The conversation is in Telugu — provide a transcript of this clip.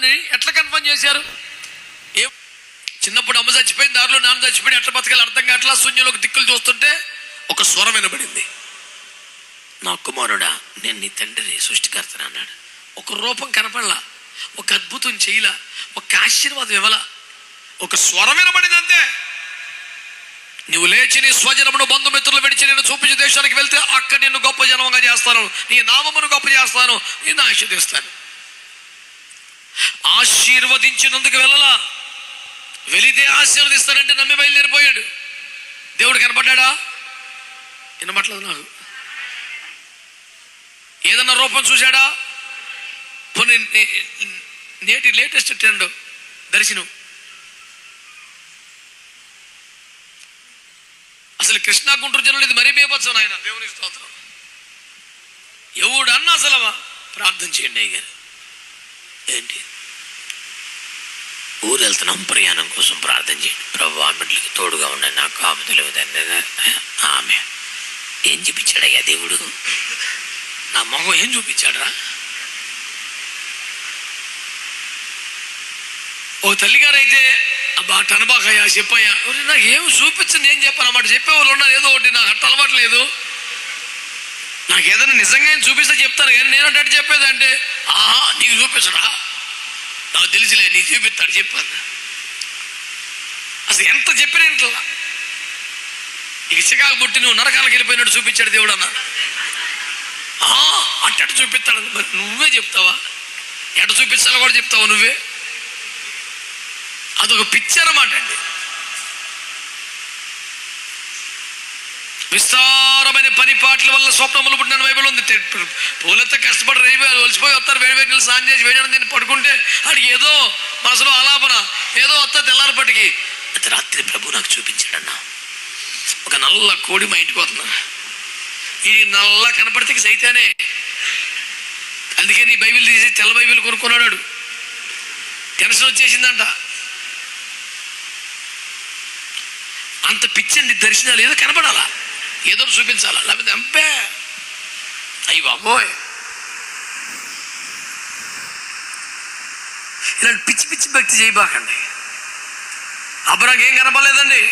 అని ఎట్లా కన్ఫర్మ్ చేశారు? చిన్నప్పుడు అమ్మ చచ్చిపోయింది, దారిలో నాన్న చచ్చిపోయి ఎట్లా బతకాలి అర్థం కావట్లా. శూన్యంలోకి దిక్కులు చూస్తుంటే ఒక స్వరం వినబడింది, నా కుమారుడా నేను నీ తండ్రి సృష్టికర్తను అన్నాడు. ఒక రూపం కనపడలా, ఒక అద్భుతం చేయలా, ఒక ఆశీర్వాదం ఇవ్వలా, ఒక స్వరం వినబడింది అంతే. నువ్వు లేచి నీ స్వజనమును బంధుమిత్రులు విడిచి నేను చూపించే దేశానికి వెళ్తే అక్కడ నిన్ను గొప్ప జనంగా చేస్తాను, నీ నామమును గొప్ప చేస్తాను, నిన్ను ఆశీర్వదిస్తాను. ఆశీర్వదించినందుకు వెళ్ళలా, వెళితే ఆశీర్వదిస్తానంటే నమ్మి బయలుదేరిపోయాడు. దేవుడు కనపడ్డా? వినపట్లేదు నాకు. ఏదన్నా రూపం చూశాడా? పోనీ నేటి లేటెస్ట్ ట్రెండ్ దర్శనం. అసలు కృష్ణా గుంటూరు జనులు ఇది మరీ బేపచ్చం ఆయన. దేవుని స్తోత్రం. ఎవడన్నా అసలు ప్రార్థన చేయండి అయ్యారు. ఏంటి ఊరు వెళ్తున్నాం, ప్రయాణం కోసం ప్రార్థన చేయండి. ప్రభు బిడ్డలకి తోడుగా ఉన్నాయి, నాకు ఆమె తెలియదండి. ఆమె ఏం చూపించాడయ్యా దేవుడు? నా మొహం ఏం చూపించాడరా? ఓ తల్లిగారు అయితే అబ్బా టనబాకయ్యా చెప్పయ్యా, నాకు ఏమి చూపించండి, ఏం చెప్పాను అన్నమాట చెప్పేవాళ్ళు ఉన్నారు. ఏదో ఒకటి నాకు అట్ట అలవాట్లేదు, నాకు ఏదైనా నిజంగా ఏం చూపిస్తే చెప్తాను కానీ నేను అటు చెప్పేదంటే ఆహా నీకు చూపించడా, నాకు తెలిసిలే నీకు చూపిస్తాడు చెప్పాను. అసలు ఎంత చెప్పిన ఇంట్లో ఇక చికాకు పుట్టి నువ్వు నరకాలకు వెళ్ళిపోయినట్టు చూపించాడు దేవుడు అన్న. అట్టట్టు చూపిస్తాడు. మరి నువ్వే చెప్తావా? ఎట చూపించాలో కూడా చెప్తావా నువ్వే? అదొక పిచ్చి అన్నమాట అండి. విస్తారమైన పని పాటల వల్ల స్వప్నములు పుట్టిన బైబిల్ ఉంది. పూలతో కష్టపడి రేపు ఒలిసిపోయి వస్తారు, వేడి వేడి నీళ్ళు స్నానం చేసి వేడి దీన్ని పడుకుంటే అడిగి ఏదో మనసులో ఆలాపన ఏదో వస్తా తెల్లారపటికి రాత్రి ప్రభు నాకు చూపించాడన్నా, ఒక నల్ల కోడి మా ఇంటికి వస్తున్నా, ఈ నల్ల కనపడితే సైతానే. అందుకే నీ బైబిల్ తీసి తెల్ల బైబిల్ కొనుక్కున్నాడు. టెన్షన్ వచ్చేసిందంట. అంత పిచ్చండి దర్శనాలు. ఏదో కనపడాలా, ఏదో చూపించాలా, లేకపోతే అంపే అయ్యి బాబోయ్. ఇలాంటి పిచ్చి పిచ్చి భక్తి చేయబాకండి. అబ్రాకి ఏం కనపడలేదండి,